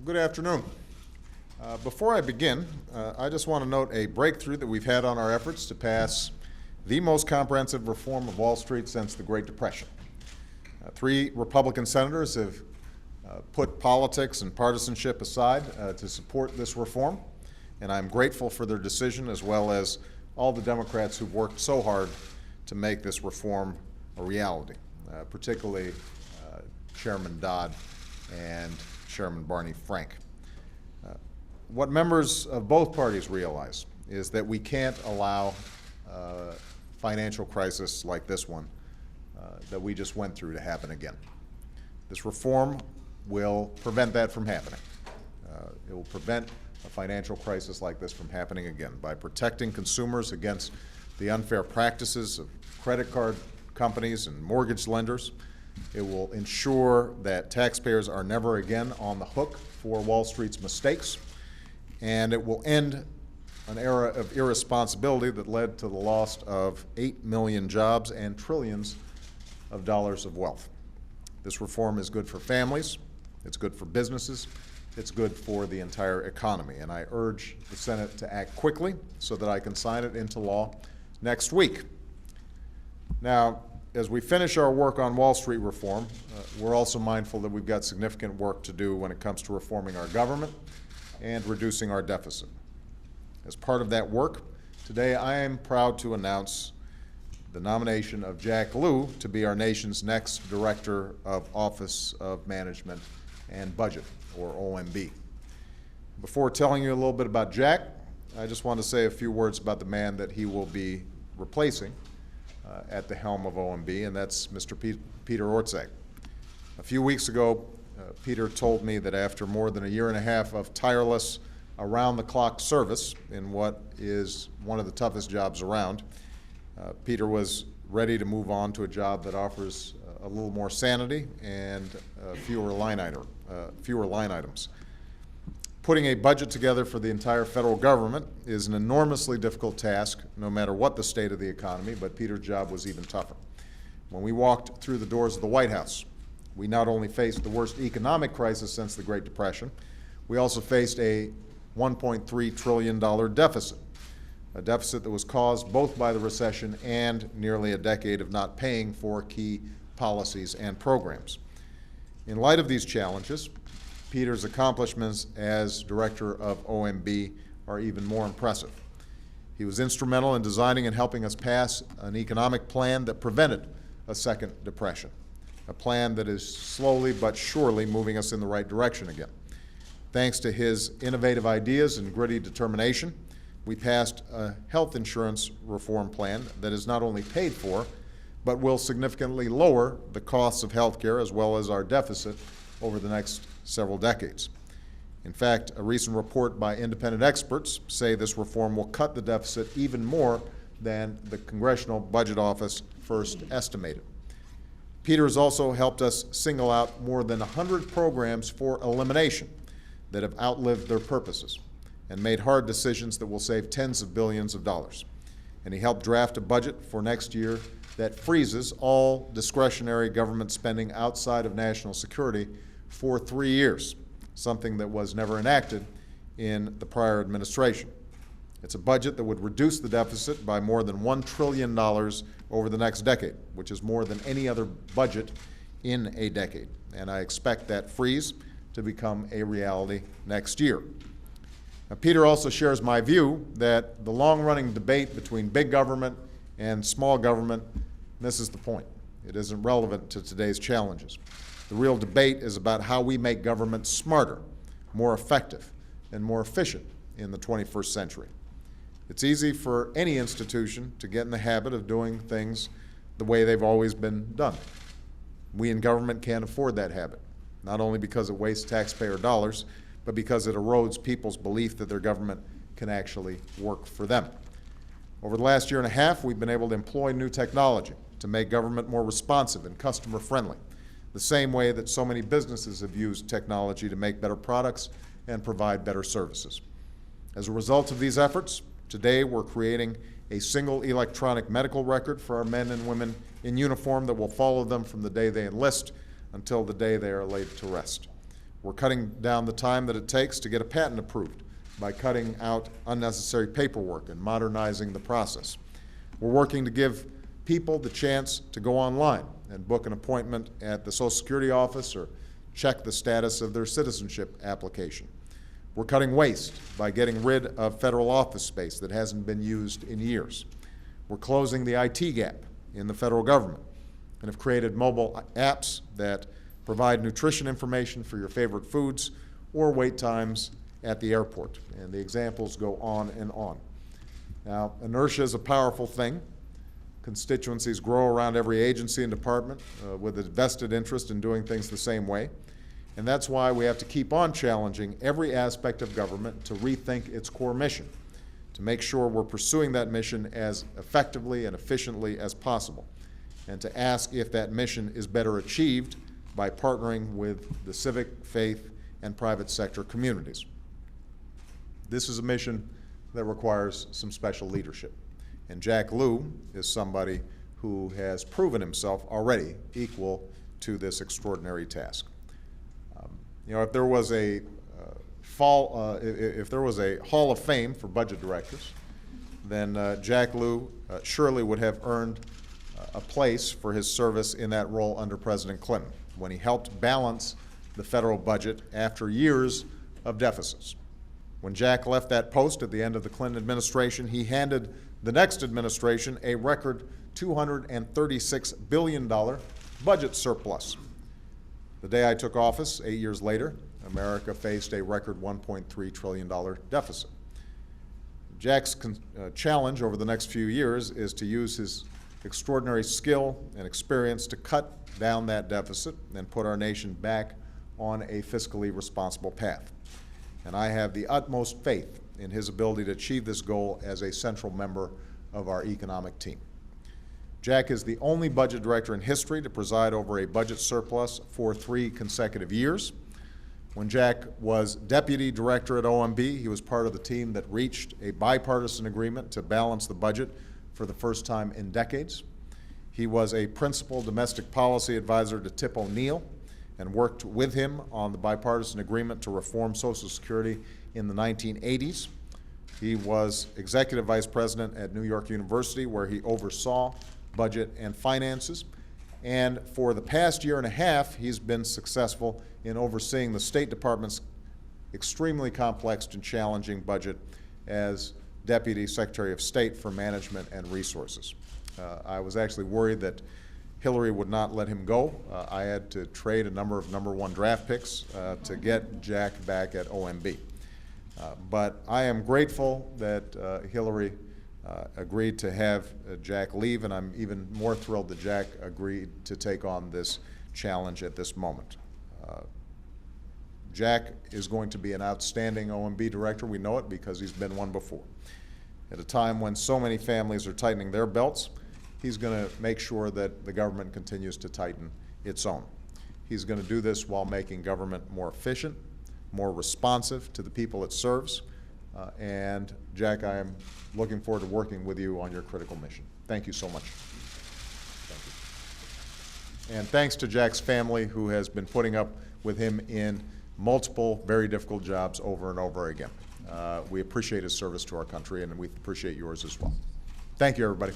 Good afternoon. Before I begin, I just want to note a breakthrough that we've had on our efforts to pass the most comprehensive reform of Wall Street since the Great Depression. 3 Republican senators have put politics and partisanship aside to support this reform, and I'm grateful for their decision, as well as all the Democrats who've worked so hard to make this reform a reality, particularly Chairman Dodd and Chairman Barney Frank. What members of both parties realize is that we can't allow a financial crisis like this one that we just went through to happen again. This reform will prevent that from happening. It will prevent a financial crisis like this from happening again by protecting consumers against the unfair practices of credit card companies and mortgage lenders. It will ensure that taxpayers are never again on the hook for Wall Street's mistakes, and it will end an era of irresponsibility that led to the loss of 8 million jobs and trillions of dollars of wealth. This reform is good for families, it's good for businesses, it's good for the entire economy, and I urge the Senate to act quickly so that I can sign it into law next week. Now, as we finish our work on Wall Street reform, we're also mindful that we've got significant work to do when it comes to reforming our government and reducing our deficit. As part of that work, today I am proud to announce the nomination of Jacob Lew to be our nation's next Director of Office of Management and Budget, or OMB. Before telling you a little bit about Jack, I just want to say a few words about the man that he will be replacing at the helm of OMB, and that's Mr. Peter Orszag. A few weeks ago, Peter told me that after more than a year and a half of tireless, around-the-clock service in what is one of the toughest jobs around, Peter was ready to move on to a job that offers a little more sanity and fewer line items. Putting a budget together for the entire federal government is an enormously difficult task, no matter what the state of the economy, but Peter's job was even tougher. When we walked through the doors of the White House, we not only faced the worst economic crisis since the Great Depression, we also faced a $1.3 trillion deficit, a deficit that was caused both by the recession and nearly a decade of not paying for key policies and programs. In light of these challenges, Peter's accomplishments as Director of OMB are even more impressive. He was instrumental in designing and helping us pass an economic plan that prevented a second depression, a plan that is slowly but surely moving us in the right direction again. Thanks to his innovative ideas and gritty determination, we passed a health insurance reform plan that is not only paid for, but will significantly lower the costs of health care as well as our deficit over the next several decades. In fact, a recent report by independent experts say this reform will cut the deficit even more than the Congressional Budget Office first estimated. Peter has also helped us single out more than 100 programs for elimination that have outlived their purposes and made hard decisions that will save tens of billions of dollars. And he helped draft a budget for next year that freezes all discretionary government spending outside of national security for 3 years, something that was never enacted in the prior administration. It's a budget that would reduce the deficit by more than $1 trillion over the next decade, which is more than any other budget in a decade. And I expect that freeze to become a reality next year. Now, Peter also shares my view that the long-running debate between big government and small government misses the point. It isn't relevant to today's challenges. The real debate is about how we make government smarter, more effective, and more efficient in the 21st century. It's easy for any institution to get in the habit of doing things the way they've always been done. We in government can't afford that habit, not only because it wastes taxpayer dollars, but because it erodes people's belief that their government can actually work for them. Over the last year and a half, we've been able to employ new technology to make government more responsive and customer-friendly, the same way that so many businesses have used technology to make better products and provide better services. As a result of these efforts, today we're creating a single electronic medical record for our men and women in uniform that will follow them from the day they enlist until the day they are laid to rest. We're cutting down the time that it takes to get a patent approved by cutting out unnecessary paperwork and modernizing the process. We're working to give people the chance to go online and book an appointment at the Social Security office or check the status of their citizenship application. We're cutting waste by getting rid of federal office space that hasn't been used in years. We're closing the IT gap in the federal government and have created mobile apps that provide nutrition information for your favorite foods or wait times at the airport. And the examples go on and on. Now, inertia is a powerful thing. Constituencies grow around every agency and department with a vested interest in doing things the same way. And that's why we have to keep on challenging every aspect of government to rethink its core mission, to make sure we're pursuing that mission as effectively and efficiently as possible, and to ask if that mission is better achieved by partnering with the civic, faith, and private sector communities. This is a mission that requires some special leadership. And Jack Lew is somebody who has proven himself already equal to this extraordinary task. You know, if there was a Hall of Fame for budget directors, then Jack Lew surely would have earned a place for his service in that role under President Clinton, when he helped balance the federal budget after years of deficits. When Jack left that post at the end of the Clinton administration, he handed the next administration a record $236 billion budget surplus. The day I took office, 8 years later, America faced a record $1.3 trillion deficit. Jack's challenge over the next few years is to use his extraordinary skill and experience to cut down that deficit and put our nation back on a fiscally responsible path. And I have the utmost faith in his ability to achieve this goal as a central member of our economic team. Jack is the only budget director in history to preside over a budget surplus for 3 consecutive years. When Jack was deputy director at OMB, he was part of the team that reached a bipartisan agreement to balance the budget for the first time in decades. He was a principal domestic policy advisor to Tip O'Neill and worked with him on the bipartisan agreement to reform Social Security in the 1980s. He was executive vice president at New York University, where he oversaw budget and finances. And for the past year and a half, he's been successful in overseeing the State Department's extremely complex and challenging budget as Deputy Secretary of State for Management and Resources. I was actually worried that Hillary would not let him go. I had to trade a number of #1 draft picks to get Jack back at OMB. But I am grateful that Hillary agreed to have Jack leave, and I'm even more thrilled that Jack agreed to take on this challenge at this moment. Jack is going to be an outstanding OMB director. We know it because he's been one before. At a time when so many families are tightening their belts, he's going to make sure that the government continues to tighten its own. He's going to do this while making government more efficient, more responsive to the people it serves. And Jack, I am looking forward to working with you on your critical mission. Thank you so much. Thank you. And thanks to Jack's family, who has been putting up with him in multiple very difficult jobs over and over again. We appreciate his service to our country, and we appreciate yours as well. Thank you, everybody.